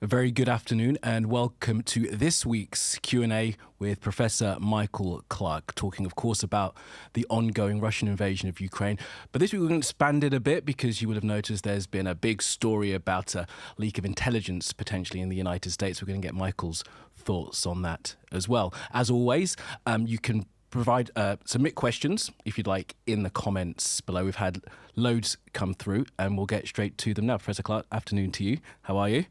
A very good afternoon and welcome to this week's Q&A with Professor Michael Clarke, talking, of course, about the ongoing Russian invasion of Ukraine. But this week we're going to expand it a bit because you will have noticed there's been a big story about a leak of intelligence potentially in the United States. We're going to get Michael's thoughts on that as well. As always, you can submit questions, if you'd like, in the comments below. We've had loads come through and we'll get straight to them now. Professor Clarke, afternoon to you. How are you?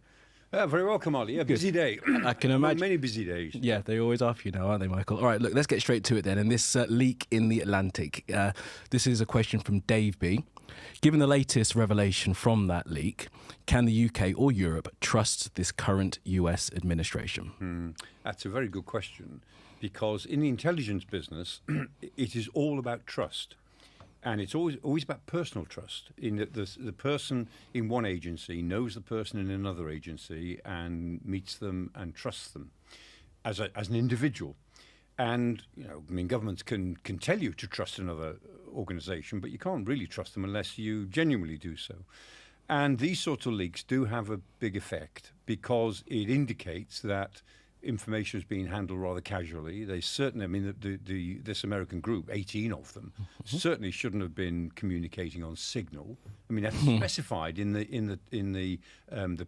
Very welcome, Ollie. A busy day. I can imagine. Many busy days. Yeah, they always are for you now, aren't they, Michael? All right, look, let's get straight to it then. And this leak in the Atlantic. This is a question from Dave B. Given the latest revelation from that leak, can the UK or Europe trust this current US administration? That's a very good question, because in the intelligence business, it is all about trust. And it's always about personal trust, in that the person in one agency knows the person in another agency and meets them and trusts them as an individual. And, governments can tell you to trust another organization, but you can't really trust them unless you genuinely do so. And these sorts of leaks do have a big effect, because it indicates that information is being handled rather casually. They certainly, this American group, 18 of them, certainly shouldn't have been communicating on signal. That's specified in the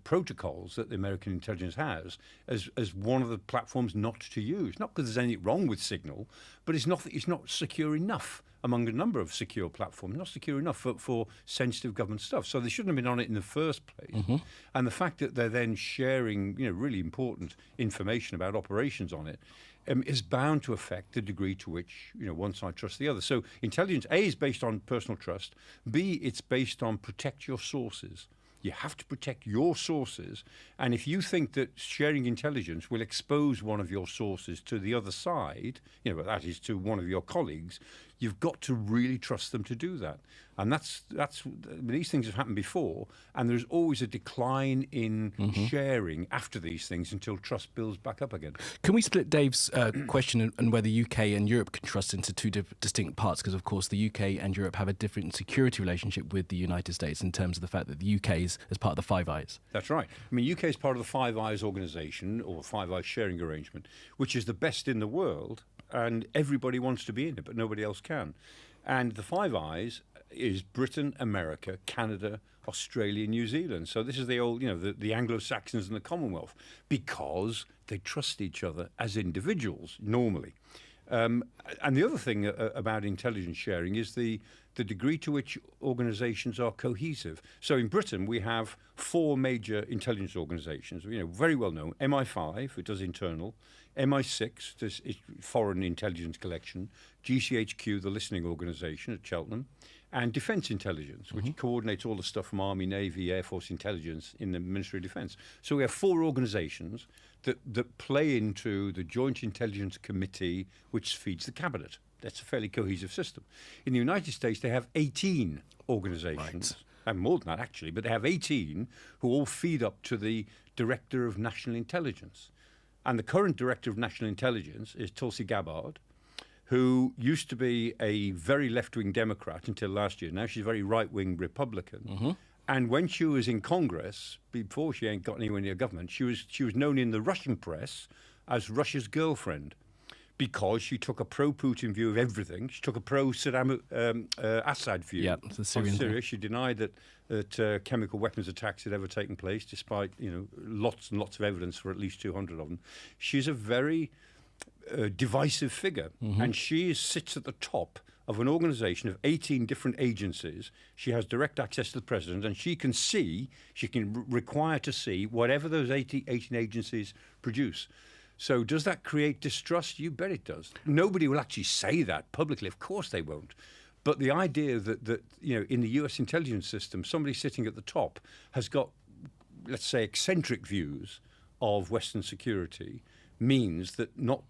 protocols that the American intelligence has as one of the platforms not to use. Not because there's anything wrong with signal, but it's not secure enough. Among a number of secure platforms, not secure enough for sensitive government stuff. So they shouldn't have been on it in the first place. And the fact that they're then sharing, really important information about operations on it is bound to affect the degree to which, one side trusts the other. So intelligence, A, is based on personal trust. B, it's based on protect your sources. You have to protect your sources. And if you think that sharing intelligence will expose one of your sources to the other side, that is to one of your colleagues, you've got to really trust them to do that. And these things have happened before, and there's always a decline in sharing after these things until trust builds back up again. Can we split Dave's question and whether UK and Europe can trust into two distinct parts? Because, of course, the UK and Europe have a different security relationship with the United States in terms of the fact that the UK is as part of the Five Eyes. That's right. UK is part of the Five Eyes organization, or Five Eyes sharing arrangement, which is the best in the world, and everybody wants to be in it, but nobody else can. And the Five Eyes is Britain, America, Canada, Australia, New Zealand. So this is the old, the Anglo-Saxons and the Commonwealth, because they trust each other as individuals normally. And the other thing about intelligence sharing is the degree to which organizations are cohesive. So in Britain, we have 4 major intelligence organizations, very well known. MI5, it does internal. MI6, this is foreign intelligence collection. GCHQ, the listening organization at Cheltenham. And Defence Intelligence, which coordinates all the stuff from Army, Navy, Air Force intelligence in the Ministry of Defence. So we have 4 organisations that play into the Joint Intelligence Committee, which feeds the Cabinet. That's a fairly cohesive system. In the United States, they have 18 organisations, and more than that actually, but they have 18 who all feed up to the Director of National Intelligence. And the current Director of National Intelligence is Tulsi Gabbard, who used to be a very left-wing Democrat until last year. Now she's a very right-wing Republican. And when she was in Congress, before she ain't got anywhere near government, she was known in the Russian press as Russia's girlfriend, because she took a pro-Putin view of everything. She took a pro-Saddam Assad view of Syria. She denied that chemical weapons attacks had ever taken place, despite lots and lots of evidence for at least 200 of them. She's a very divisive figure, and she sits at the top of an organization of 18 different agencies. She has direct access to the president, and she can require to see whatever those 18 agencies produce. So does that create distrust? You bet it does. Nobody will actually say that publicly. Of course they won't. But the idea that in the US intelligence system, somebody sitting at the top has got, let's say, eccentric views of Western security means that not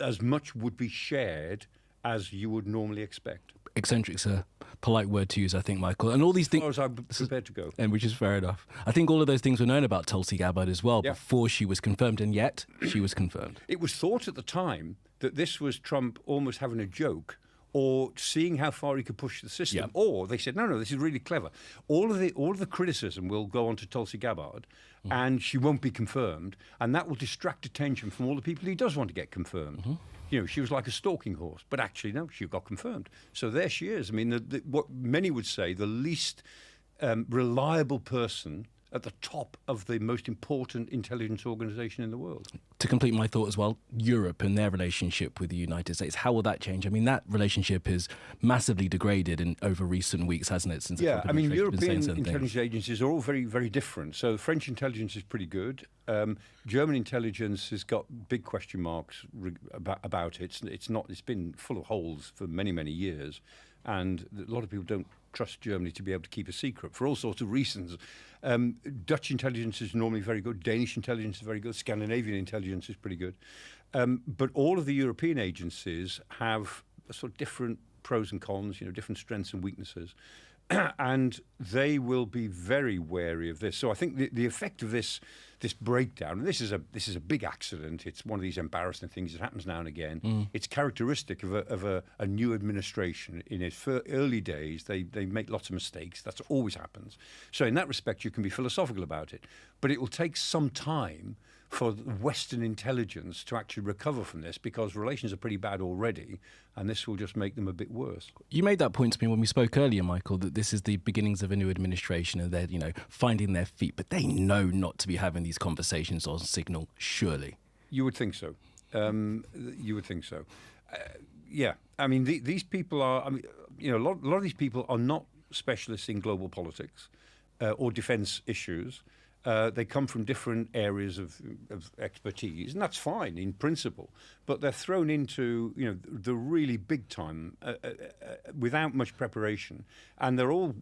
as much would be shared as you would normally expect. Eccentric's a polite word to use, I think, Michael. And all these things, as far as I'm prepared to go. And which is fair enough. I think all of those things were known about Tulsi Gabbard as well before she was confirmed, and yet she was confirmed. It was thought at the time that this was Trump almost having a joke or seeing how far he could push the system. Yep. Or they said, no, this is really clever. All of the criticism will go on to Tulsi Gabbard, and she won't be confirmed, and that will distract attention from all the people he does want to get confirmed. You know, she was like a stalking horse, but actually, no, she got confirmed. So there she is. I mean, what many would say, the least reliable person at the top of the most important intelligence organization in the world. To complete my thought as well, Europe and their relationship with the United States, how will that change? I mean, that relationship is massively degraded over recent weeks, hasn't it? Since the Trump I mean, administration has been saying European certain intelligence things. agencies are all very, very different. So French intelligence is pretty good. German intelligence has got big question marks about it. It's been full of holes for many, many years. And a lot of people don't trust Germany to be able to keep a secret for all sorts of reasons. Dutch intelligence is normally very good. Danish intelligence is very good. Scandinavian intelligence is pretty good. But all of the European agencies have sort of different pros and cons, you know, different strengths and weaknesses. And they will be very wary of this. So I think the effect of this breakdown, and this is a big accident. It's one of these embarrassing things that happens now and again. It's characteristic of a new administration. In its early days, they make lots of mistakes. That always happens. So in that respect, you can be philosophical about it. But it will take some time for Western intelligence to actually recover from this, because relations are pretty bad already, and this will just make them a bit worse. You made that point to me when we spoke earlier, Michael, that this is the beginnings of a new administration and they're, you know, finding their feet, but they know not to be having these conversations on Signal, surely. You would think so. You would think so. Yeah. I mean, these people are, I mean, you know, a lot of these people are not specialists in global politics or defense issues. They come from different areas of expertise, and that's fine in principle. But they're thrown into, you know, the really big time without much preparation, and they're all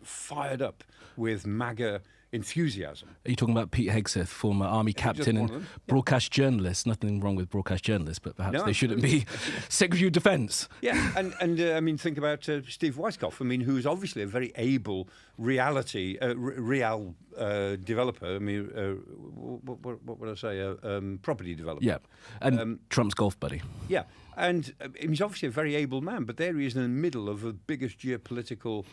fired up with MAGA enthusiasm. Are you talking about Pete Hegseth, former army captain and broadcast journalist? Nothing wrong with broadcast journalists, but perhaps they shouldn't be Secretary of Defence. Yeah, and I mean, think about Steve Weiskopf. I mean, who is obviously a very able real developer. I mean, what would I say? Property developer. Yeah, and Trump's golf buddy. Yeah, and he's obviously a very able man, but there he is in the middle of the biggest geopolitical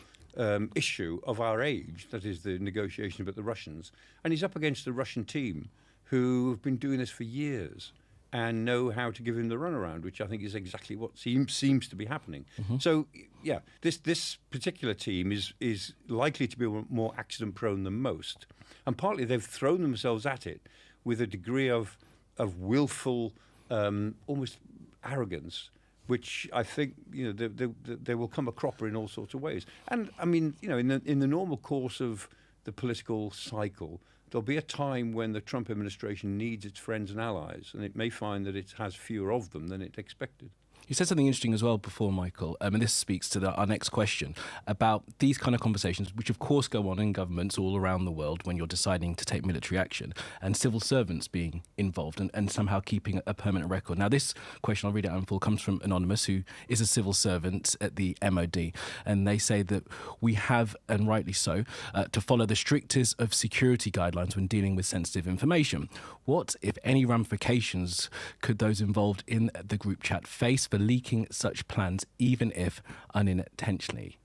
issue of our age, that is the negotiation with the Russians. And he's up against the Russian team who have been doing this for years and know how to give him the runaround, which I think is exactly what seems to be happening. So, yeah, this particular team is likely to be more accident-prone than most. And partly they've thrown themselves at it with a degree of willful, almost arrogance, which I think, you know, they will come a cropper in all sorts of ways. And I mean, you know, in the normal course of the political cycle, there'll be a time when the Trump administration needs its friends and allies, and it may find that it has fewer of them than it expected. You said something interesting as well before, Michael, and this speaks to our next question about these kind of conversations, which of course go on in governments all around the world when you're deciding to take military action, and civil servants being involved and somehow keeping a permanent record. Now, this question, I'll read it out in full, comes from Anonymous, who is a civil servant at the MOD, and they say that we have, and rightly so, to follow the strictest of security guidelines when dealing with sensitive information. What, if any, ramifications could those involved in the group chat face for leaking such plans, even if unintentionally?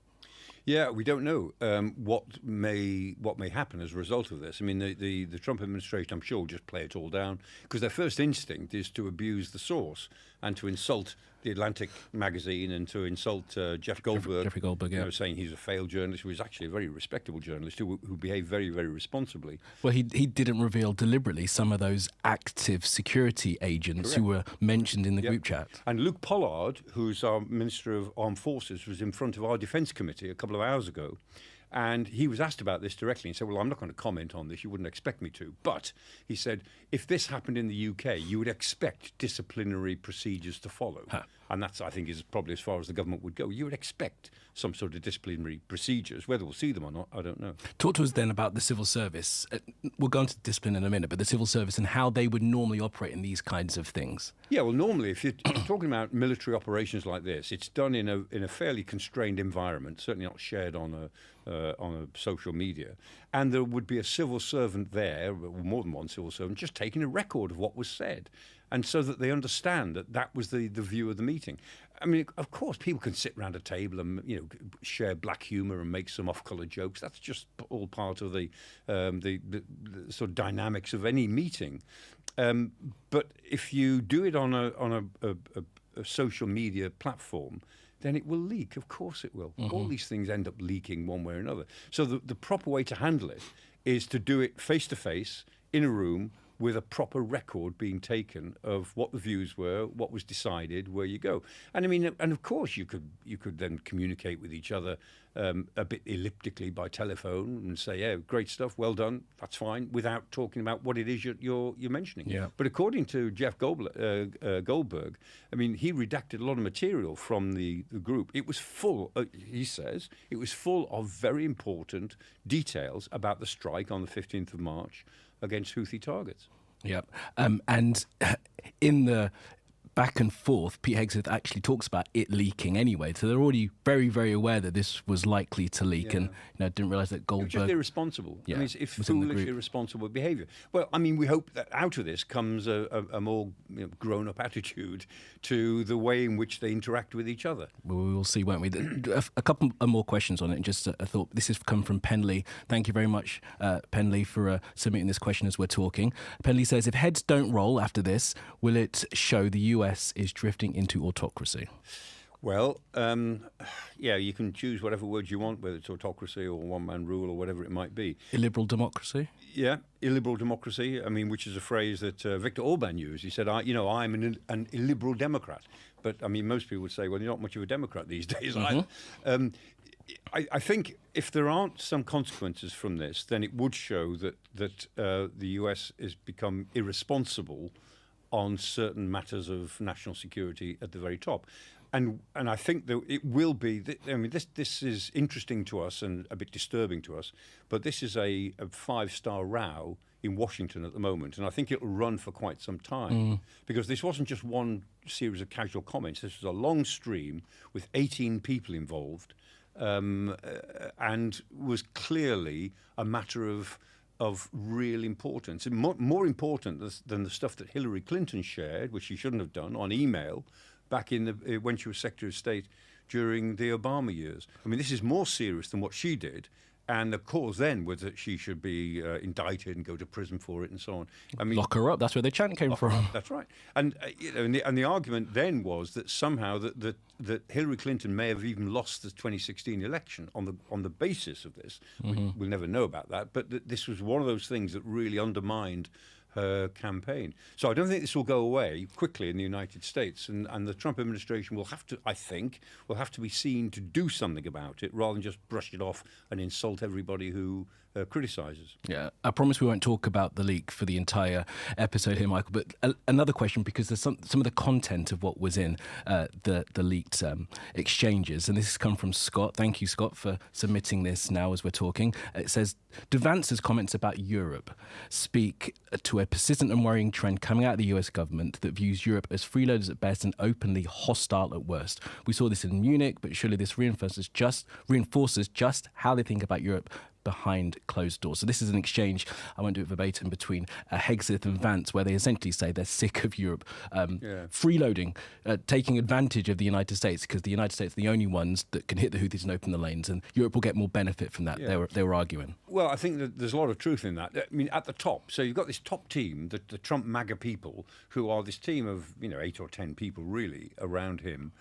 Yeah, we don't know what may happen as a result of this. I mean, the Trump administration, I'm sure, will just play it all down, because their first instinct is to abuse the source and to insult the Atlantic magazine and to insult Jeffrey Goldberg, yeah. You know, saying he's a failed journalist, who is actually a very respectable journalist who behaved very, very responsibly. Well, he didn't reveal deliberately some of those active security agents who were mentioned in the group chat. And Luke Pollard, who's our Minister of Armed Forces, was in front of our Defence Committee a couple of hours ago. And he was asked about this directly and said, well, I'm not going to comment on this. You wouldn't expect me to. But he said, if this happened in the UK, you would expect disciplinary procedures to follow. And that's, I think, is probably as far as the government would go. You would expect some sort of disciplinary procedures. Whether we'll see them or not, I don't know. Talk to us then about the civil service. We'll go into discipline in a minute, but the civil service and how they would normally operate in these kinds of things. Yeah, well, normally, if you're talking about military operations like this, it's done in a fairly constrained environment, certainly not shared on a social media. And there would be a civil servant there, or more than one civil servant, just taking a record of what was said. And so that they understand that was the view of the meeting. I mean, of course, people can sit around a table and share black humour and make some off-colour jokes. That's just all part of the sort of dynamics of any meeting. But if you do it on a social media platform, then it will leak. Of course it will. All these things end up leaking one way or another. So the proper way to handle it is to do it face-to-face in a room with a proper record being taken of what the views were, what was decided, where you go. And I mean, and of course you could then communicate with each other a bit elliptically by telephone and say, yeah, great stuff, well done, that's fine, without talking about what it is you're mentioning. Yeah. But according to Jeff Goldberg, I mean, he redacted a lot of material from the group. It was full, he says, it was full of very important details about the strike on the 15th of March against Houthi targets. Yep. And in the back and forth, Pete Hegseth actually talks about it leaking anyway. So they're already very, very aware that this was likely to leak, and didn't realise that Goldberg... It was just irresponsible. Yeah, I mean, it's foolish, irresponsible behaviour. Well, I mean, we hope that out of this comes a more grown-up attitude to the way in which they interact with each other. Well, we will see, won't we? A couple more questions on it. And just a thought. This has come from Penley. Thank you very much, Penley, for submitting this question as we're talking. Penley says, if heads don't roll after this, will it show the US is drifting into autocracy? Well, yeah, you can choose whatever words you want, whether it's autocracy or one-man rule or whatever it might be. Illiberal democracy? Yeah, illiberal democracy. I mean, which is a phrase that Viktor Orban used. He said, I'm an illiberal Democrat. But, I mean, most people would say, well, you're not much of a Democrat these days either. I think if there aren't some consequences from this, then it would show that the US has become irresponsible on certain matters of national security at the very top. And I think that it will be, I mean, this is interesting to us and a bit disturbing to us, but this is a five-star row in Washington at the moment, and I think it'll run for quite some time, because this wasn't just one series of casual comments. This was a long stream with 18 people involved, and was clearly a matter of real importance, and more important than the stuff that Hillary Clinton shared, which she shouldn't have done, on email back when she was Secretary of State during the Obama years. I mean, this is more serious than what she did, and the cause then was that she should be indicted and go to prison for it and so on. I mean, lock her up. That's where the chant came from. That's right. And and the argument then was that somehow that Hillary Clinton may have even lost the 2016 election on the basis of this. We'll never know about that, but this was one of those things that really undermined her campaign. So I don't think this will go away quickly in the United States, and the Trump administration will have to be seen to do something about it rather than just brush it off and insult everybody who criticises. Yeah, I promise we won't talk about the leak for the entire episode here, Michael, but another question, because there's some of the content of what was in the leaked exchanges, and this has come from Scott. Thank you, Scott, for submitting this now as we're talking. It says, do Vance's comments about Europe speak to a persistent and worrying trend coming out of the US government that views Europe as freeloaders at best and openly hostile at worst? We saw this in Munich, but surely this reinforces just how they think about Europe behind closed doors. So this is an exchange, I won't do it verbatim, between Hegseth and Vance, where they essentially say they're sick of Europe freeloading, taking advantage of the United States, because the United States are the only ones that can hit the Houthis and open the lanes, and Europe will get more benefit from that. Yeah. They were arguing. Well, I think that there's a lot of truth in that. I mean, at the top, so you've got this top team, the Trump MAGA people, who are this team of 8 or 10 people really around him,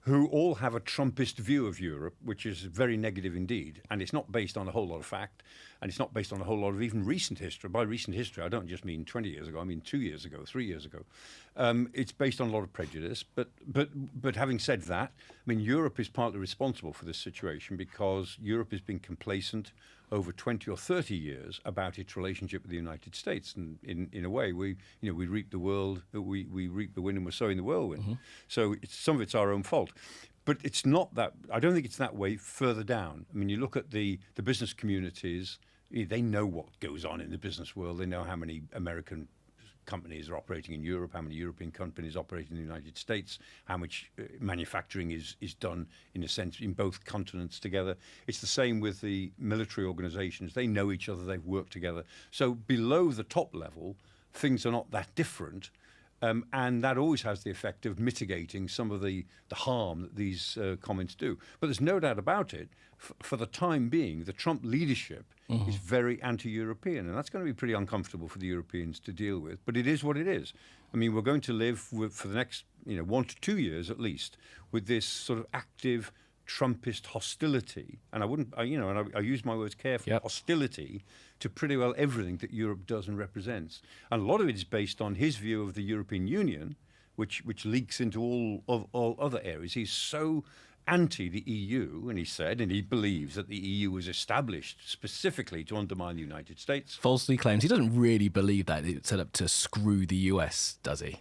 who all have a Trumpist view of Europe, which is very negative indeed. And it's not based on a whole lot of fact, and it's not based on a whole lot of even recent history. By recent history, I don't just mean 20 years ago, I mean 2 years ago, 3 years ago. It's based on a lot of prejudice. But having said that, I mean, Europe is partly responsible for this situation, because Europe has been complacent over 20 or 30 years about its relationship with the United States, and in a way, we reap the wind and we're sowing the whirlwind. So some of it's our own fault, but it's not that. I don't think it's that way further down. I mean, you look at the business communities; they know what goes on in the business world. They know how many American companies are operating in Europe, how many European companies operate in the United States, how much manufacturing is done, in a sense, in both continents together. It's the same with the military organizations. They know each other, they've worked together. So below the top level, things are not that different. And that always has the effect of mitigating some of the harm that these comments do. But there's no doubt about it, for the time being, the Trump leadership is very anti-European, and that's going to be pretty uncomfortable for the Europeans to deal with. But it is what it is. I mean, we're going to live for the next 1 to 2 years at least with this sort of active Trumpist hostility, and I use my words carefully, hostility to pretty well everything that Europe does and represents. And a lot of it is based on his view of the European Union, which leaks into all other areas. He's so anti the EU, and he believes that the EU was established specifically to undermine the United States. Falsely claims he doesn't really believe that it's set up to screw the US, does he?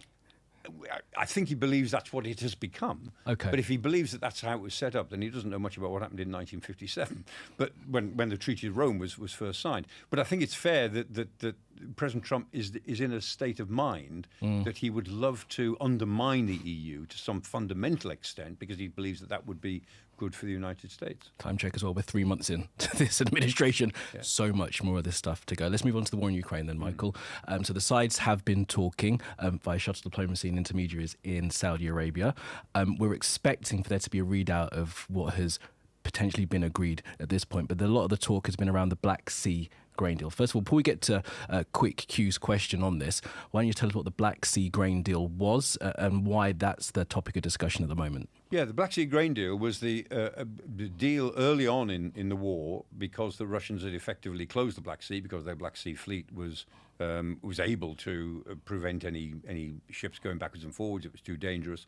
I think he believes that's what it has become. Okay. But if he believes that that's how it was set up, then he doesn't know much about what happened in 1957. But when the Treaty of Rome was first signed. But I think it's fair that President Trump is in a state of mind that he would love to undermine the EU to some fundamental extent because he believes that would be good for the United States. Time check as well. We're 3 months in to this administration. Yeah. So much more of this stuff to go. Let's move on to the war in Ukraine then, Michael. So the sides have been talking via shuttle diplomacy and intermediaries in Saudi Arabia. We're expecting for there to be a readout of what has potentially been agreed at this point, but a lot of the talk has been around the Black Sea grain deal. First of all, before we get to a quick Q's question on this, why don't you tell us what the Black Sea grain deal was and why that's the topic of discussion at the moment? Yeah, the Black Sea grain deal was the deal early on in the war because the Russians had effectively closed the Black Sea because their Black Sea fleet was able to prevent any ships going backwards and forwards. It was too dangerous.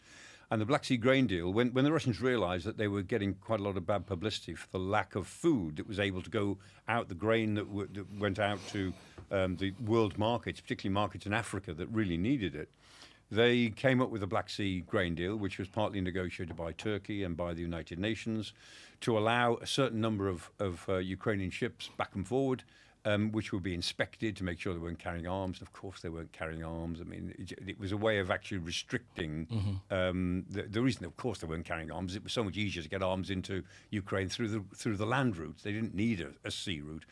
And the Black Sea grain deal, when the Russians realized that they were getting quite a lot of bad publicity for the lack of food that was able to go out, the grain that went out to the world markets, particularly markets in Africa that really needed it, they came up with the Black Sea grain deal, which was partly negotiated by Turkey and by the United Nations to allow a certain number of Ukrainian ships back and forward, which would be inspected to make sure they weren't carrying arms. Of course, they weren't carrying arms. I mean, it was a way of actually restricting the reason. Of course, they weren't carrying arms. It was so much easier to get arms into Ukraine through the land routes. They didn't need a sea route,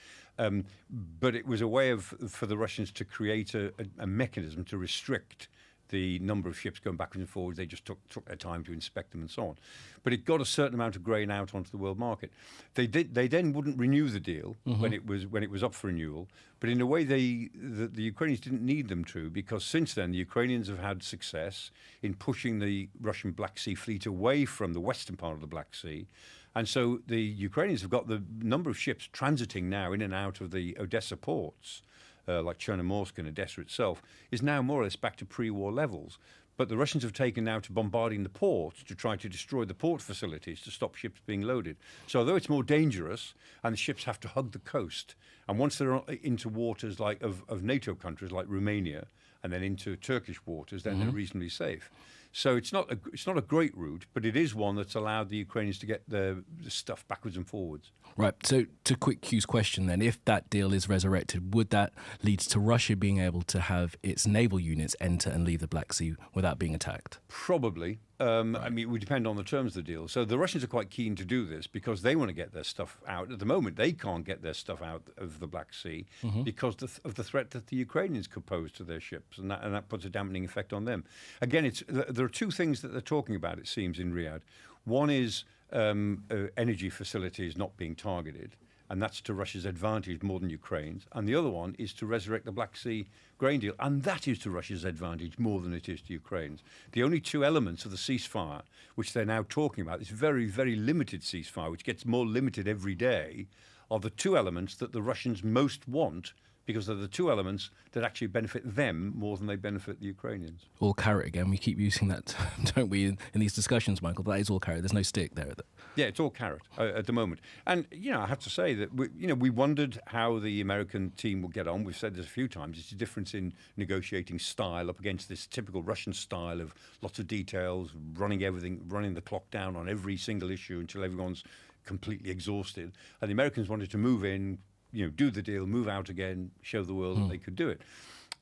but it was a way for the Russians to create a mechanism to restrict the number of ships going backwards and forwards. They just took their time to inspect them and so on. But it got a certain amount of grain out onto the world market. They then wouldn't renew the deal when it was up for renewal. But in a way, the Ukrainians didn't need them to, because since then the Ukrainians have had success in pushing the Russian Black Sea fleet away from the western part of the Black Sea. And so the Ukrainians have got the number of ships transiting now in and out of the Odessa ports, like Chernomorsk and Odessa itself, is now more or less back to pre-war levels. But the Russians have taken now to bombarding the ports to try to destroy the port facilities to stop ships being loaded. So although it's more dangerous and the ships have to hug the coast, and once they're into waters like of NATO countries like Romania and then into Turkish waters, then they're reasonably safe. So it's not a great route, but it is one that's allowed the Ukrainians to get the stuff backwards and forwards. Right. So to quick Q's question then, if that deal is resurrected, would that lead to Russia being able to have its naval units enter and leave the Black Sea without being attacked? Probably. I mean, it would depend on the terms of the deal. So the Russians are quite keen to do this because they want to get their stuff out. At the moment, they can't get their stuff out of the Black Sea because of the threat that the Ukrainians could pose to their ships, and that puts a dampening effect on them. Again, there are two things that they're talking about, it seems, in Riyadh. One is energy facilities not being targeted, and that's to Russia's advantage more than Ukraine's. And the other one is to resurrect the Black Sea grain deal, and that is to Russia's advantage more than it is to Ukraine's. The only two elements of the ceasefire, which they're now talking about, this very, very limited ceasefire, which gets more limited every day, are the two elements that the Russians most want, because they're the two elements that actually benefit them more than they benefit the Ukrainians. All carrot again. We keep using that, don't we, in these discussions, Michael? That is all carrot. There's no stick there. Yeah, it's all carrot at the moment. And, I have to say that, we wondered how the American team will get on. We've said this a few times. It's a difference in negotiating style up against this typical Russian style of lots of details, running the clock down on every single issue until everyone's completely exhausted. And the Americans wanted to move in, do the deal, move out again, show the world that they could do it.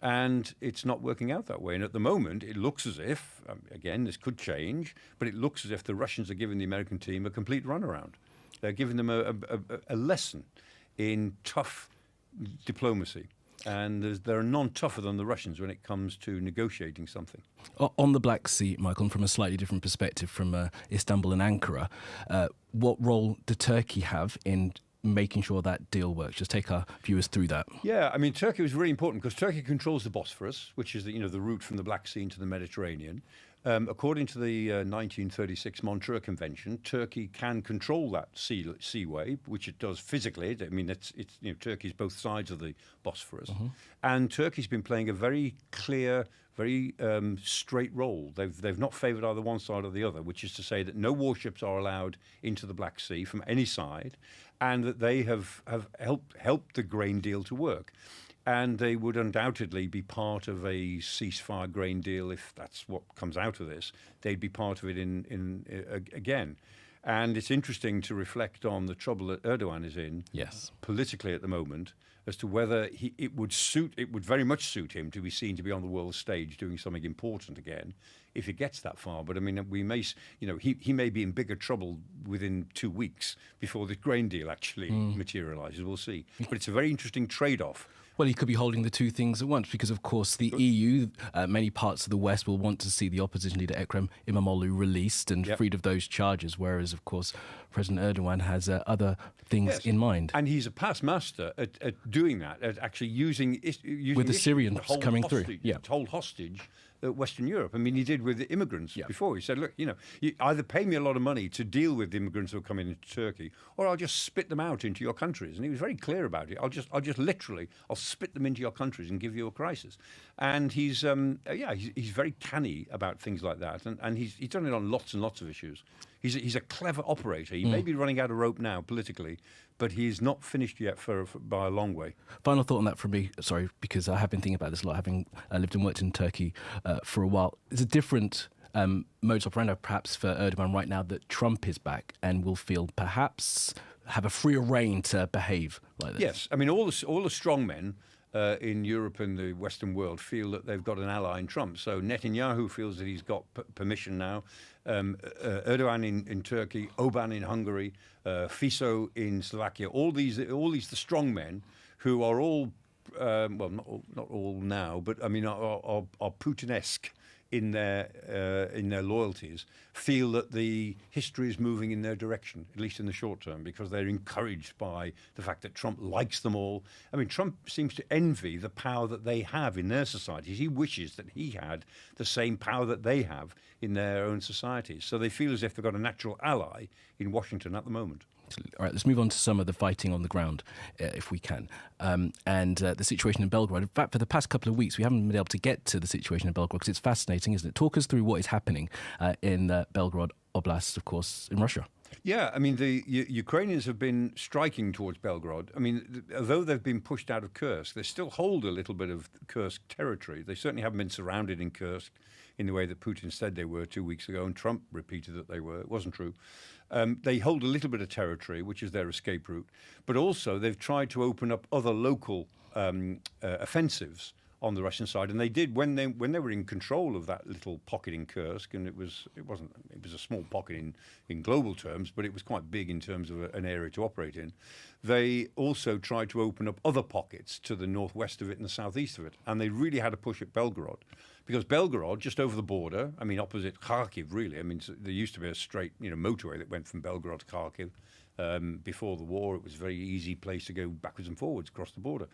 And it's not working out that way. And at the moment, it looks as if, again, this could change, but it looks as if the Russians are giving the American team a complete runaround. They're giving them a lesson in tough diplomacy. And there are none tougher than the Russians when it comes to negotiating something. On the Black Sea, Michael, and from a slightly different perspective from Istanbul and Ankara, what role did Turkey have in making sure that deal works? Just take our viewers through that. Yeah, I mean, Turkey was really important because Turkey controls the Bosphorus, which is the route from the Black Sea into the Mediterranean. According to the 1936 Montreux Convention, Turkey can control that seaway, which it does physically. I mean, it's Turkey's both sides of the Bosphorus, and Turkey's been playing a very clear, very straight role. They've not favoured either one side or the other, which is to say that no warships are allowed into the Black Sea from any side, and that they have helped the grain deal to work. And they would undoubtedly be part of a ceasefire grain deal if that's what comes out of this. They'd be part of it again. And it's interesting to reflect on the trouble that Erdogan is in politically at the moment, as to whether it would very much suit him to be seen to be on the world stage doing something important again, if he gets that far. But I mean, he may be in bigger trouble within 2 weeks before the grain deal actually materialises. We'll see. But it's a very interesting trade-off. Well, he could be holding the two things at once because, of course, the EU, many parts of the West will want to see the opposition leader Ekrem İmamoğlu released and freed of those charges, whereas, of course, President Erdogan has other things in mind. And he's a past master at doing that, at actually using with the Syrians coming through. To hold hostage Western Europe. I mean, he did with the immigrants before. He said, look, you either pay me a lot of money to deal with the immigrants who are coming into Turkey, or I'll just spit them out into your countries. And he was very clear about it. I'll spit them into your countries and give you a crisis. And he's very canny about things like that. And he's done it on lots and lots of issues. He's a clever operator. He may be running out of rope now politically, but he's not finished yet by a long way. Final thought on that from me, sorry, because I have been thinking about this a lot, having lived and worked in Turkey for a while. It's a different modus operandi perhaps for Erdogan right now that Trump is back and will feel perhaps have a freer reign to behave like this. Yes, I mean, all the strongmen in Europe and the Western world feel that they've got an ally in Trump. So Netanyahu feels that he's got permission now. Erdogan in Turkey, Orbán in Hungary, Fico in Slovakia. All these the strongmen who are all not all now, but I mean are Putin-esque in their loyalties, feel that the history is moving in their direction, at least in the short term, because they're encouraged by the fact that Trump likes them all. I mean, Trump seems to envy the power that they have in their societies. He wishes that he had the same power that they have in their own societies. So they feel as if they've got a natural ally in Washington at the moment. All right, let's move on to some of the fighting on the ground, if we can. And the situation in Belgorod. In fact, for the past couple of weeks, we haven't been able to get to the situation in Belgorod because it's fascinating, isn't it? Talk us through what is happening in Belgorod Oblast, of course, in Russia. Yeah, I mean, the Ukrainians have been striking towards Belgorod. I mean, although they've been pushed out of Kursk, they still hold a little bit of Kursk territory. They certainly haven't been surrounded in Kursk in the way that Putin said they were 2 weeks ago, and Trump repeated that they were. It wasn't true. They hold a little bit of territory, which is their escape route, but also they've tried to open up other local offensives on the Russian side, and they did when they were in control of that little pocket in Kursk, and it was a small pocket in global terms, but it was quite big in terms of an area to operate in. They also tried to open up other pockets to the northwest of it and the southeast of it, and they really had to push at Belgorod. Because Belgorod, just over the border, I mean, opposite Kharkiv, really. I mean, there used to be a straight, motorway that went from Belgorod to Kharkiv. Before the war, it was a very easy place to go backwards and forwards across the border.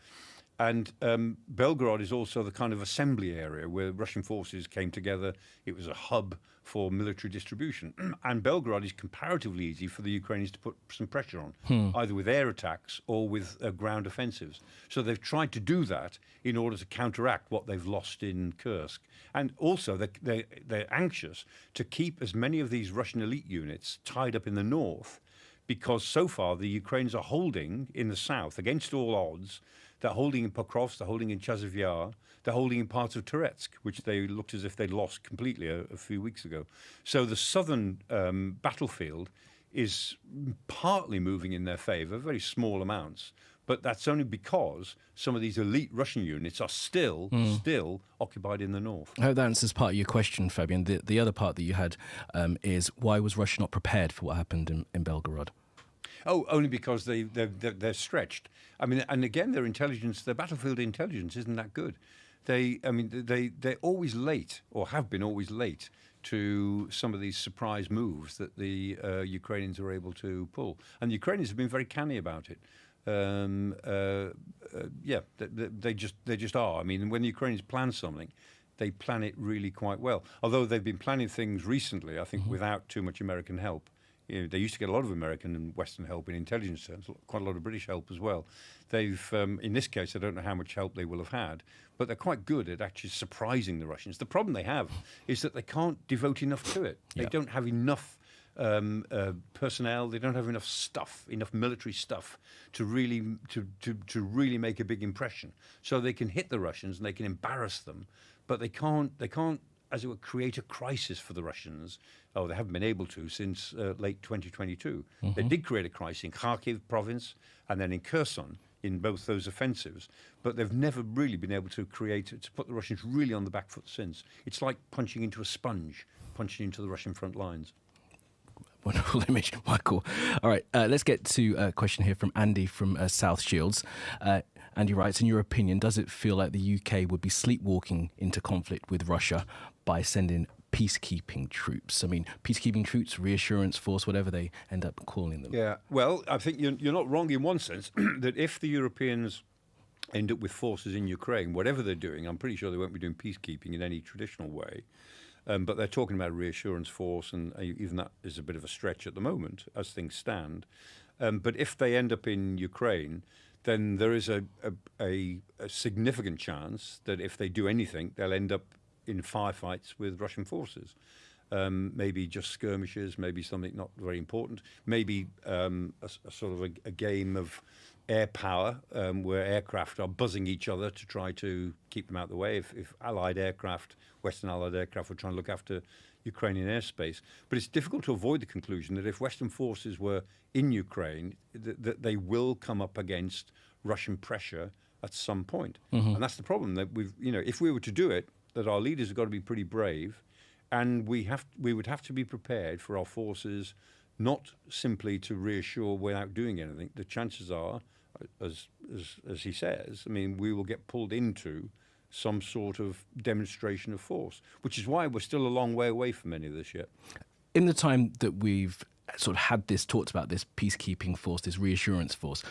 And Belgorod is also the kind of assembly area where Russian forces came together. It was a hub for military distribution. And Belgorod is comparatively easy for the Ukrainians to put some pressure on, either with air attacks or with ground offensives. So they've tried to do that in order to counteract what they've lost in Kursk. And also they're anxious to keep as many of these Russian elite units tied up in the north, because so far the Ukrainians are holding in the south, against all odds. They're holding in Pokrovsk, they're holding in Chasiv Yar, they're holding in parts of Toretsk, which they looked as if they'd lost completely a few weeks ago. So the southern battlefield is partly moving in their favour, very small amounts, but that's only because some of these elite Russian units are still occupied in the north. I hope that answers part of your question, Fabian. The other part that you had is why was Russia not prepared for what happened in Belgorod? Oh, only because they're stretched. I mean, and again, their battlefield intelligence isn't that good. They're always late, or have been always late, to some of these surprise moves that the Ukrainians are able to pull. And the Ukrainians have been very canny about it. They just are. I mean, when the Ukrainians plan something, they plan it really quite well. Although they've been planning things recently, I think, without too much American help. They used to get a lot of American and Western help in intelligence terms, quite a lot of British help as well. They've, in this case, I don't know how much help they will have had, but they're quite good at actually surprising the Russians. The problem they have is that they can't devote enough to it. They don't have enough personnel. They don't have enough stuff, enough military stuff to really make a big impression. So they can hit the Russians and they can embarrass them, but they can't, as it were, create a crisis for the Russians. Oh, they haven't been able to since late 2022. They did create a crisis in Kharkiv province and then in Kherson in both those offensives, but they've never really been able to put the Russians really on the back foot since. It's like punching into a sponge, punching into the Russian front lines. Wonderful image, Michael. All right, let's get to a question here from Andy from South Shields. Andy writes, in your opinion, does it feel like the UK would be sleepwalking into conflict with Russia by sending peacekeeping troops? I mean, peacekeeping troops, reassurance force, whatever they end up calling them. Yeah, well, I think you're not wrong in one sense, that if the Europeans end up with forces in Ukraine, whatever they're doing, I'm pretty sure they won't be doing peacekeeping in any traditional way. But they're talking about a reassurance force, and even that is a bit of a stretch at the moment as things stand. But if they end up in Ukraine, then there is a significant chance that if they do anything, they'll end up in firefights with Russian forces. Maybe just skirmishes, maybe something not very important, maybe a sort of a game of air power where aircraft are buzzing each other to try to keep them out of the way. If Allied aircraft, Western Allied aircraft, were trying to look after Ukrainian airspace. But it's difficult to avoid the conclusion that if Western forces were in Ukraine, that they will come up against Russian pressure at some point. And that's the problem, that if we were to do it, that our leaders have got to be pretty brave, and we would have to be prepared for our forces not simply to reassure without doing anything. The chances are, as he says, I mean, we will get pulled into some sort of demonstration of force, which is why we're still a long way away from any of this yet. In the time that we've sort of had talked about this peacekeeping force, this reassurance force,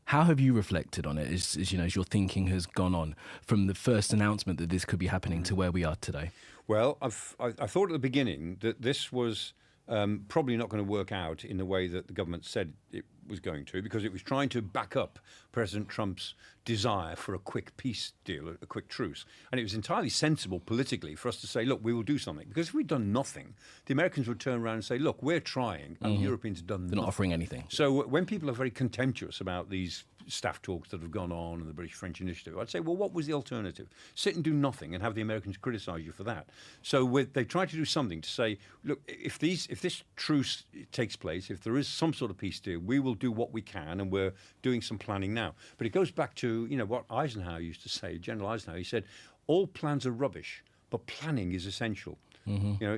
how have you reflected on it as your thinking has gone on from the first announcement that this could be happening to where we are today? Well, I thought at the beginning that this was probably not going to work out in the way that the government said it was going to, because it was trying to back up President Trump's desire for a quick peace deal, a quick truce. And it was entirely sensible politically for us to say, look, we will do something. Because if we'd done nothing, the Americans would turn around and say, look, we're trying, and the Europeans have done nothing. They're not offering anything. So when people are very contemptuous about these staff talks that have gone on and the British-French initiative, I'd say, well, what was the alternative? Sit and do nothing and have the Americans criticise you for that. So they tried to do something to say, look, if this truce takes place, if there is some sort of peace deal, we will do what we can, and we're doing some planning now. But it goes back to what Eisenhower used to say, General Eisenhower. He said, all plans are rubbish, but planning is essential.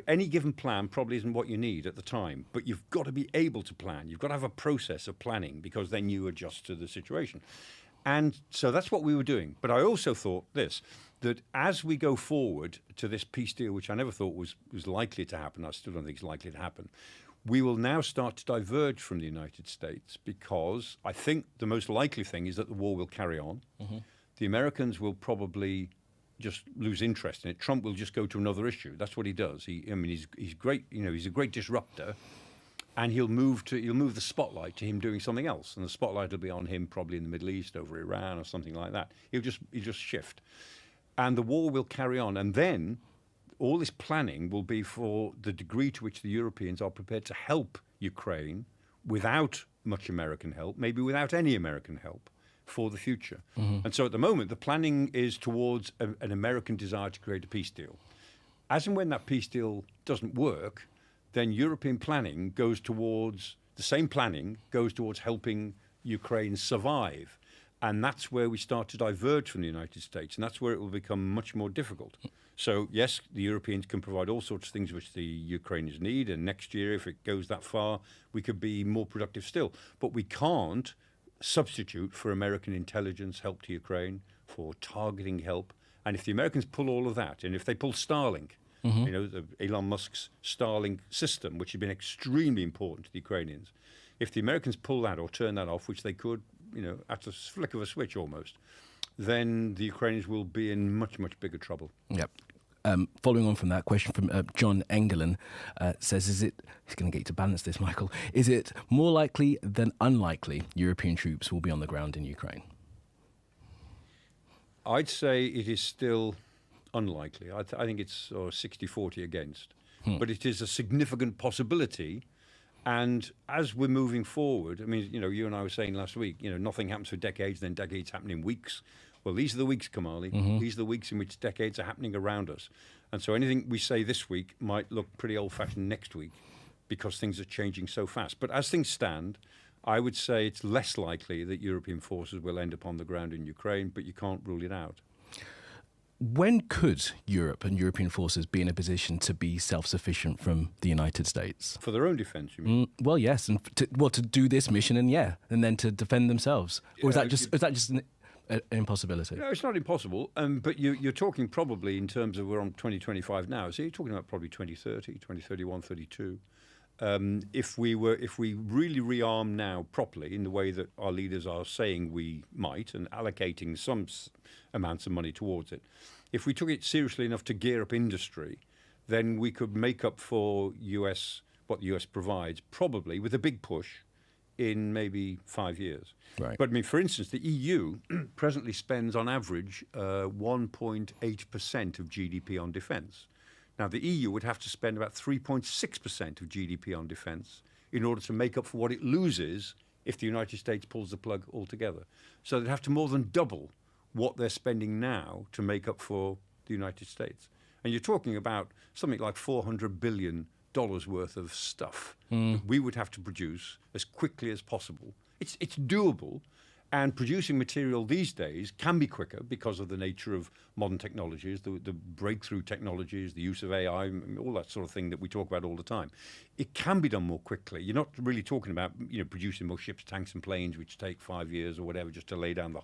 Any given plan probably isn't what you need at the time, but you've got to be able to plan. You've got to have a process of planning, because then you adjust to the situation. And so that's what we were doing. But I also thought that as we go forward to this peace deal, which I never thought was likely to happen, I still don't think it's likely to happen, we will now start to diverge from the United States, because I think the most likely thing is that the war will carry on. The Americans will probably just lose interest in it. Trump will just go to another issue. That's what he does. He's great. He's a great disruptor, and he'll move the spotlight to him doing something else, and the spotlight will be on him probably in the Middle East, over Iran or something like that. He'll just shift, and the war will carry on, and then all this planning will be for the degree to which the Europeans are prepared to help Ukraine without much American help, maybe without any American help, for the future. And so at the moment, the planning is towards an American desire to create a peace deal. As and when that peace deal doesn't work, then European planning goes towards helping Ukraine survive. And that's where we start to diverge from the United States, and that's where it will become much more difficult. So, yes, the Europeans can provide all sorts of things which the Ukrainians need, and next year, if it goes that far, we could be more productive still. But we can't substitute for American intelligence help to Ukraine, for targeting help. And if the Americans pull all of that, and if they pull Starlink, Elon Musk's Starlink system, which has been extremely important to the Ukrainians, if the Americans pull that or turn that off, which they could, at the flick of a switch almost, then the Ukrainians will be in much, much bigger trouble. Yep. Following on from that question from John Engelin says, he's going to get you to balance this, Michael, is it more likely than unlikely European troops will be on the ground in Ukraine? I'd say it is still unlikely. I think it's 60-40 against. But it is a significant possibility. And as we're moving forward, I mean, you and I were saying last week, nothing happens for decades, then decades happen in weeks. Well, these are the weeks, Kamali. These are the weeks in which decades are happening around us. And so anything we say this week might look pretty old-fashioned next week because things are changing so fast. But as things stand, I would say it's less likely that European forces will end up on the ground in Ukraine, but you can't rule it out. When could Europe and European forces be in a position to be self-sufficient from the United States? For their own defence, you mean? Well, yes, and to do this mission, and then to defend themselves. Or is that just an impossibility? No, it's not impossible. But you're talking probably in terms of, we're on 2025 now, so you're talking about probably 2030, 2031, 32. If we really rearm now properly in the way that our leaders are saying we might, and allocating some amounts of money towards it, if we took it seriously enough to gear up industry, then we could make up for what the US provides, probably with a big push in maybe 5 years. Right. But I mean, for instance, the EU presently spends on average 1.8% of GDP on defence. Now, the EU would have to spend about 3.6% of GDP on defence in order to make up for what it loses if the United States pulls the plug altogether. So they'd have to more than double what they're spending now to make up for the United States. And you're talking about something like $400 billion worth of stuff that we would have to produce as quickly as possible. It's doable. And producing material these days can be quicker because of the nature of modern technologies, the breakthrough technologies, the use of AI, all that sort of thing that we talk about all the time. It can be done more quickly. You're not really talking about producing more ships, tanks and planes, which take 5 years or whatever just to lay down the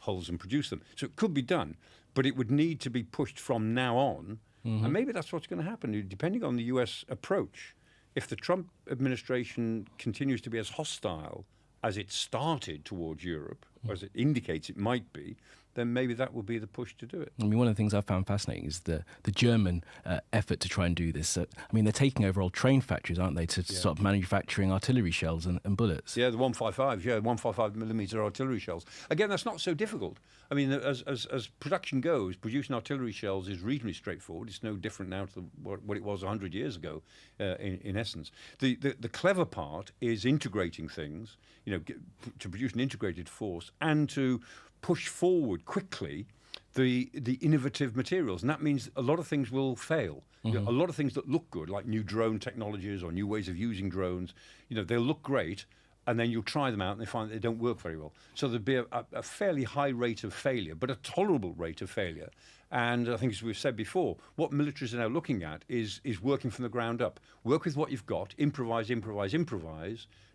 hulls and produce them. So it could be done, but it would need to be pushed from now on. And maybe that's what's going to happen, depending on the US approach. If the Trump administration continues to be as hostile as it started towards Europe, or as it indicates it might be, then maybe that will be the push to do it. I mean, one of the things I found fascinating is the German effort to try and do this. I mean, they're taking over old train factories, aren't they, to start manufacturing artillery shells and bullets. Yeah, the 155 millimeter artillery shells. Again, that's not so difficult. I mean, as production goes, producing artillery shells is reasonably straightforward. It's no different now to what it was 100 years ago, in essence. The clever part is integrating things, to produce an integrated force and to push forward quickly the innovative materials. And that means a lot of things will fail. A lot of things that look good, like new drone technologies or new ways of using drones, they'll look great, and then you'll try them out and they find that they don't work very well. So there'll be a fairly high rate of failure, but a tolerable rate of failure. And I think, as we've said before, what militaries are now looking at is working from the ground up. Work with what you've got, improvise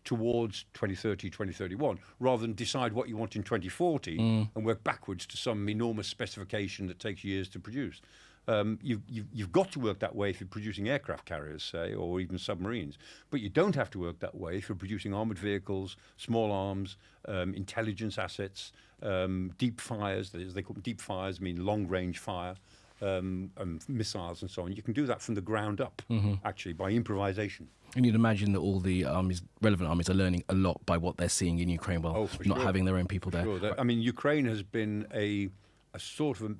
towards 2030, 2031, rather than decide what you want in 2040 and work backwards to some enormous specification that takes years to produce. You've got to work that way if you're producing aircraft carriers, say, or even submarines. But you don't have to work that way if you're producing armoured vehicles, small arms, intelligence assets, deep fires. They call them deep fires, mean long-range fire, and missiles and so on. You can do that from the ground up, actually, by improvisation. And you'd imagine that all the relevant armies are learning a lot by what they're seeing in Ukraine while not having their own people there. Sure. I mean, Ukraine has been a sort of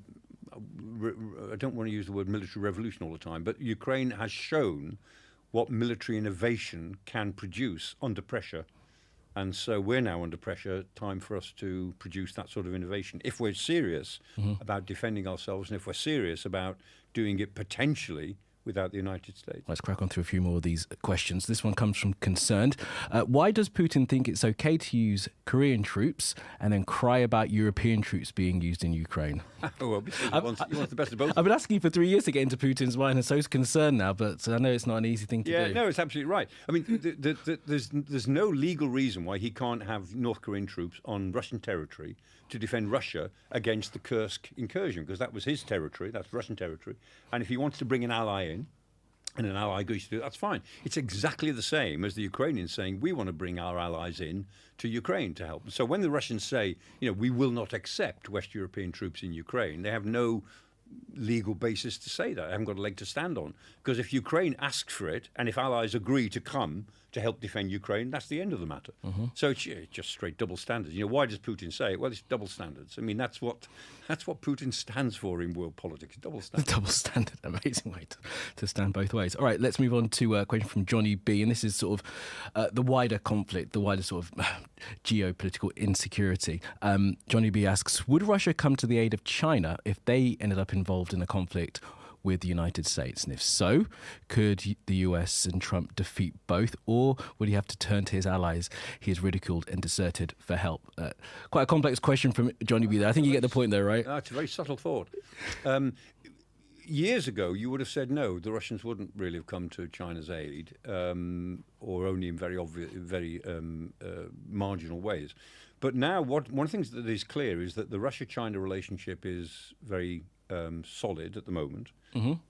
I don't want to use the word military revolution all the time, but Ukraine has shown what military innovation can produce under pressure. And so we're now under pressure, time for us to produce that sort of innovation. If we're serious about defending ourselves, and if we're serious about doing it potentially without the United States. Let's crack on through a few more of these questions. This one comes from Concerned. Why does Putin think it's okay to use Korean troops and then cry about European troops being used in Ukraine? Well, because he wants the best of both. I've been asking you for 3 years to get into Putin's mind, and so is Concerned now, but I know it's not an easy thing to do. Yeah, no, it's absolutely right. I mean, there's no legal reason why he can't have North Korean troops on Russian territory to defend Russia against the Kursk incursion, because that was his territory, that's Russian territory. And if he wants to bring an ally in, and an ally agrees to do it, that's fine. It's exactly the same as the Ukrainians saying, we want to bring our allies in to Ukraine to help. So when the Russians say, we will not accept West European troops in Ukraine, they have no legal basis to say that. They haven't got a leg to stand on. Because if Ukraine asks for it, and if allies agree to come to help defend Ukraine, that's the end of the matter. So it's just straight double standards. Why does Putin say it? Well, it's double standards. I mean, that's what Putin stands for in world politics, double standards. Double standard, amazing way to stand both ways. All right, let's move on to a question from Johnny B. And this is sort of the wider conflict, the wider sort of geopolitical insecurity. Johnny B asks, would Russia come to the aid of China if they ended up involved in a conflict with the United States? And if so, could the US and Trump defeat both, or would he have to turn to his allies he has ridiculed and deserted for help? Quite a complex question from Johnny B there. I think you get the point there, right? It's a very subtle thought. Years ago, you would have said no, the Russians wouldn't really have come to China's aid, or only in very obvious, very marginal ways. But now, one of the things that is clear is that the Russia-China relationship is very solid at the moment.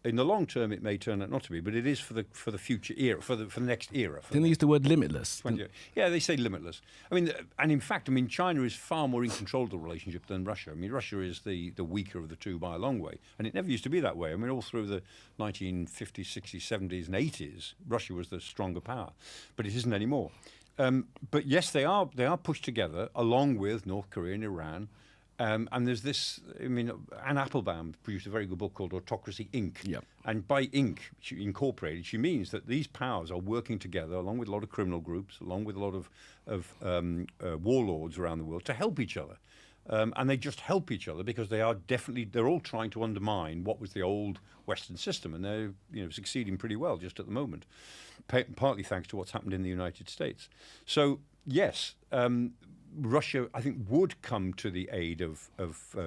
In the long term, it may turn out not to be, but it is for the future era, for the next era. Didn't they use the word limitless? Yeah, they say limitless. I mean, and in fact, China is far more in control of the relationship than Russia. I mean, Russia is the weaker of the two by a long way, and it never used to be that way. I mean, all through the 1950s, 60s, 70s, and 80s, Russia was the stronger power, but it isn't anymore. But yes, they are pushed together along with North Korea and Iran. And there's this, Anne Applebaum produced a very good book called Autocracy, Inc. Yep. And by Inc., incorporated, she means that these powers are working together along with a lot of criminal groups, along with a lot of warlords around the world to help each other. And they just help each other because they're all trying to undermine what was the old Western system. And they're succeeding pretty well just at the moment, partly thanks to what's happened in the United States. So, yes, Russia, I think, would come to the aid of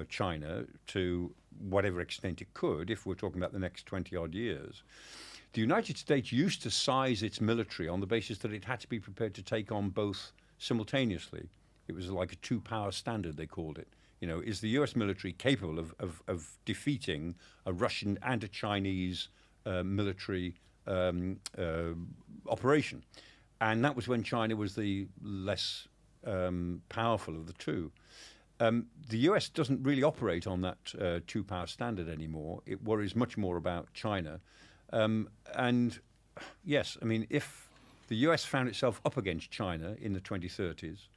China to whatever extent it could, if we're talking about the next 20-odd years. The United States used to size its military on the basis that it had to be prepared to take on both simultaneously. It was like a two-power standard, they called it. Is the US military capable of defeating a Russian and a Chinese military operation? And that was when China was the less powerful of the two. The US doesn't really operate on that two-power standard anymore. It worries much more about China. And yes, if the US found itself up against China in the 2030s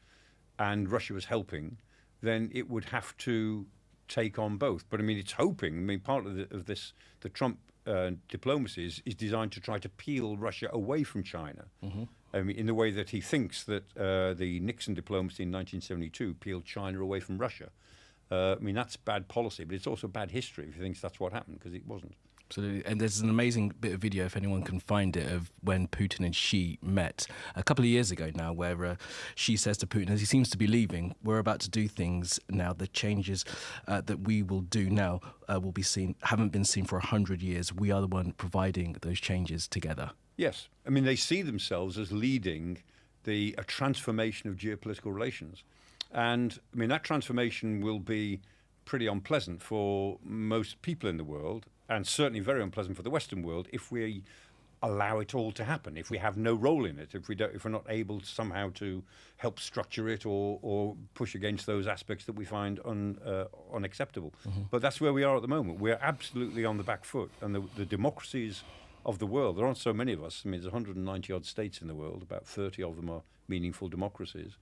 and Russia was helping, then it would have to take on both. But it's hoping, part of this, the Trump diplomacy is designed to try to peel Russia away from China. In the way that he thinks that the Nixon diplomacy in 1972 peeled China away from Russia. That's bad policy, but it's also bad history if he thinks that's what happened, because it wasn't. Absolutely. And there's an amazing bit of video, if anyone can find it, of when Putin and Xi met a couple of years ago now, where Xi says to Putin, as he seems to be leaving, we're about to do things now. The changes that we will do now will be seen, haven't been seen for 100 years. We are the one providing those changes together. Yes. They see themselves as leading a transformation of geopolitical relations. And, that transformation will be pretty unpleasant for most people in the world, and certainly very unpleasant for the Western world if we allow it all to happen, if we have no role in it, if we're not able somehow to help structure it or push against those aspects that we find unacceptable. But that's where we are at the moment. We're absolutely on the back foot, and the democracies of the world, there aren't so many of us. There's 190-odd states in the world. About 30 of them are meaningful democracies.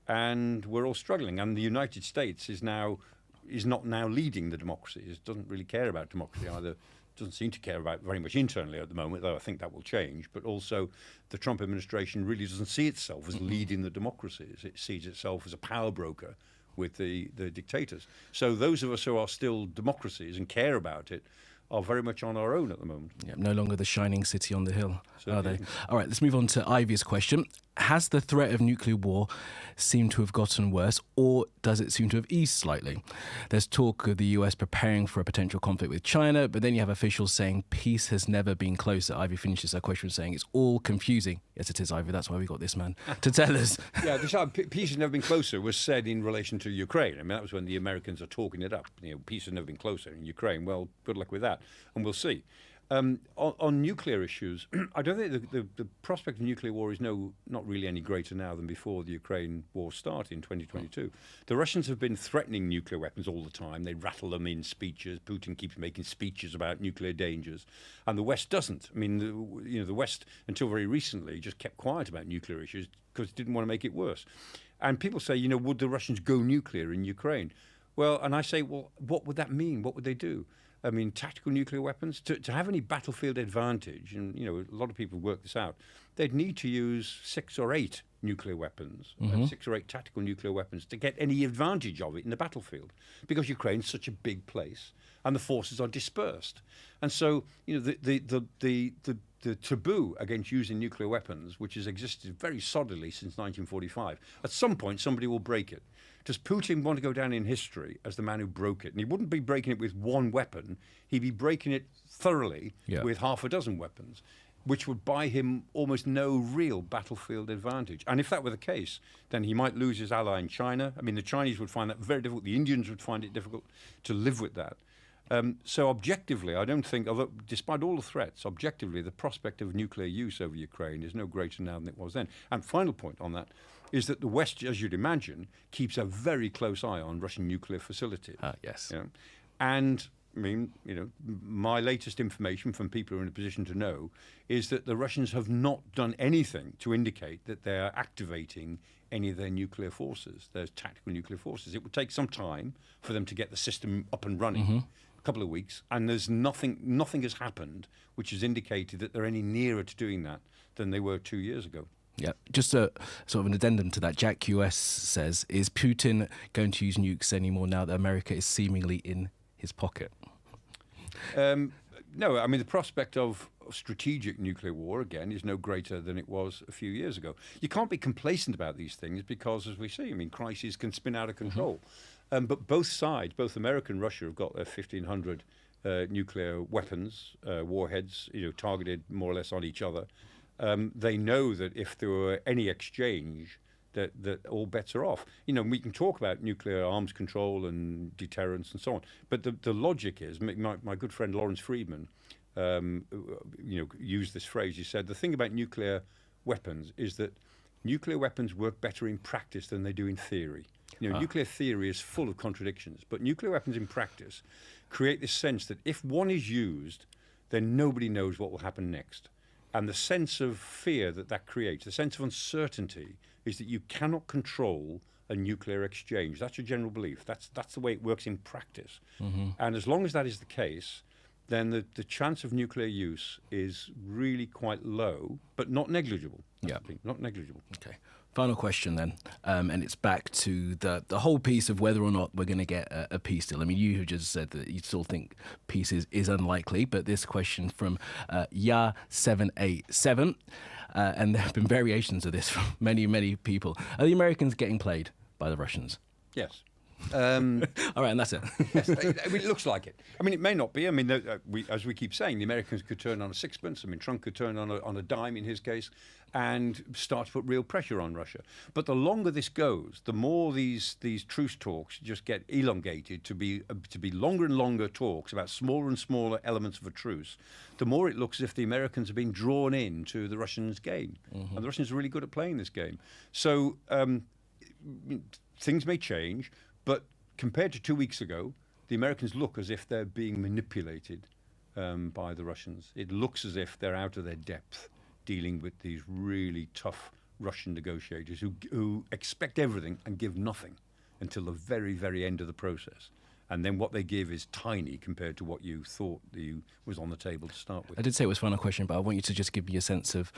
And we're all struggling. And the United States is not now leading the democracies. It doesn't really care about democracy either. Doesn't seem to care about very much internally at the moment, though I think that will change. But also, the Trump administration really doesn't see itself as leading the democracies. It sees itself as a power broker with the dictators. So those of us who are still democracies and care about it are very much on our own at the moment. Yeah, no longer the shining city on the hill, are they? isn't. All right, let's move on to Ivy's question. Has the threat of nuclear war seemed to have gotten worse, or does it seem to have eased slightly? There's talk of the US preparing for a potential conflict with China, but then you have officials saying peace has never been closer. Ivy finishes her question saying it's all confusing. Yes, it is, Ivy. That's why we got this man to tell us. Yeah, peace has never been closer was said in relation to Ukraine. I mean, that was when the Americans are talking it up. Peace has never been closer in Ukraine. Well, good luck with that, and we'll see. On nuclear issues, I don't think the prospect of nuclear war is not really any greater now than before the Ukraine war started in 2022. The Russians have been threatening nuclear weapons all the time. They rattle them in speeches. Putin keeps making speeches about nuclear dangers, and the West doesn't. I mean, the West until very recently just kept quiet about nuclear issues because it didn't want to make it worse. And people say, would the Russians go nuclear in Ukraine? Well, and I say, well, what would that mean? What would they do? I mean, tactical nuclear weapons, to have any battlefield advantage, and, a lot of people work this out, they'd need to use 6 or 8 nuclear weapons, 6 or 8 tactical nuclear weapons to get any advantage of it in the battlefield, because Ukraine's such a big place and the forces are dispersed. And so, the taboo against using nuclear weapons, which has existed very solidly since 1945, at some point somebody will break it. Does Putin want to go down in history as the man who broke it? And he wouldn't be breaking it with one weapon. He'd be breaking it thoroughly with half a dozen weapons, which would buy him almost no real battlefield advantage. And if that were the case, then he might lose his ally in China. I mean, the Chinese would find that very difficult. The Indians would find it difficult to live with that. So objectively, I don't think, although despite all the threats, objectively, the prospect of nuclear use over Ukraine is no greater now than it was then. And final point on that is that the West, as you'd imagine, keeps a very close eye on Russian nuclear facilities. Yes. And, I mean, my latest information from people who are in a position to know is that the Russians have not done anything to indicate that they are activating any of their nuclear forces, their tactical nuclear forces. It would take some time for them to get the system up and running. A couple of weeks, and there's nothing has happened which has indicated that they're any nearer to doing that than they were 2 years ago. Yeah, just a sort of an addendum to that. Jack US says, is Putin going to use nukes anymore now that America is seemingly in his pocket? No, I mean, the prospect of strategic nuclear war, again, is no greater than it was a few years ago. You can't be complacent about these things because, as we see, I mean, crises can spin out of control. But both sides, both America and Russia, have got their 1,500 nuclear weapons, warheads, targeted more or less on each other. They know that if there were any exchange, that all bets are off. We can talk about nuclear arms control and deterrence and so on, but the logic is, my good friend Lawrence Friedman, used this phrase. He said, the thing about nuclear weapons is that nuclear weapons work better in practice than they do in theory. Nuclear theory is full of contradictions, but nuclear weapons in practice create this sense that if one is used, then nobody knows what will happen next. And the sense of fear that creates, the sense of uncertainty, is that you cannot control a nuclear exchange. That's your general belief. That's the way it works in practice. And as long as that is the case, then the chance of nuclear use is really quite low, but not negligible. Not negligible. Okay. Final question then, and it's back to the whole piece of whether or not we're going to get a peace deal. I mean, you just said that you still think peace is unlikely, but this question from Ya787, and there have been variations of this from many, many people. Are the Americans getting played by the Russians? Yes. All right, and that's it. Yes, I mean, it looks like it. I mean, it may not be. I mean, as we keep saying, the Americans could turn on a sixpence. I mean, Trump could turn on a dime in his case and start to put real pressure on Russia. But the longer this goes, the more these truce talks just get elongated to be longer and longer talks about smaller and smaller elements of a truce, the more it looks as if the Americans have been drawn into the Russians' game. And the Russians are really good at playing this game. So things may change. But compared to 2 weeks ago, the Americans look as if they're being manipulated by the Russians. It looks as if they're out of their depth dealing with these really tough Russian negotiators who expect everything and give nothing until the very, very end of the process. And then what they give is tiny compared to what you thought was on the table to start with. I did say it was a final question, but I want you to just give me a sense of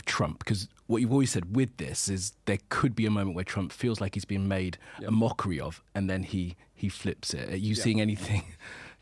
Trump, because what you've always said with this is there could be a moment where Trump feels like he's being made a mockery of, and then he flips it. Are you seeing anything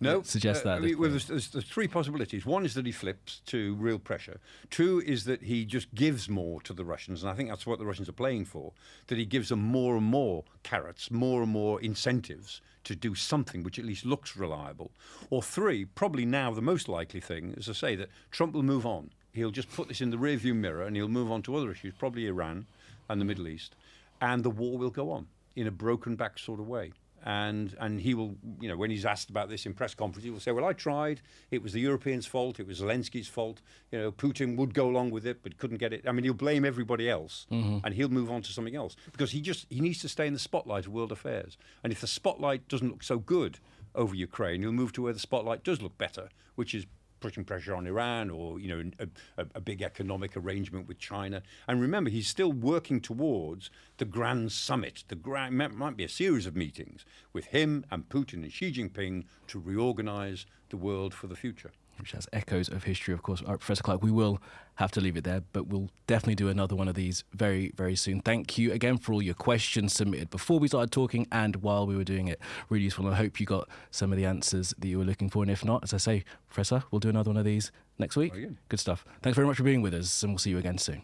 No, suggest that. well, there's three possibilities. One is that he flips to real pressure. Two is that he just gives more to the Russians, and I think that's what the Russians are playing for, that he gives them more and more carrots, more and more incentives to do something which at least looks reliable. Or three, probably now the most likely thing, is to say that Trump will move on. He'll just put this in the rearview mirror and he'll move on to other issues, probably Iran and the Middle East, and the war will go on in a broken back sort of way. And he will, when he's asked about this in press conference, he will say, well, I tried. It was the Europeans' fault. It was Zelensky's fault. Putin would go along with it, but couldn't get it. I mean, he'll blame everybody else, and he'll move on to something else because he needs to stay in the spotlight of world affairs. And if the spotlight doesn't look so good over Ukraine, he'll move to where the spotlight does look better, which is pushing pressure on Iran or, a big economic arrangement with China. And remember, he's still working towards the grand summit. Might be a series of meetings with him and Putin and Xi Jinping to reorganize the world for the future. Which has echoes of history, of course. Professor Clarke, we will have to leave it there, but we'll definitely do another one of these very, very soon. Thank you again for all your questions submitted before we started talking and while we were doing it. Really useful, and I hope you got some of the answers that you were looking for. And if not, as I say, Professor, we'll do another one of these next week. Good stuff. Thanks very much for being with us, and we'll see you again soon.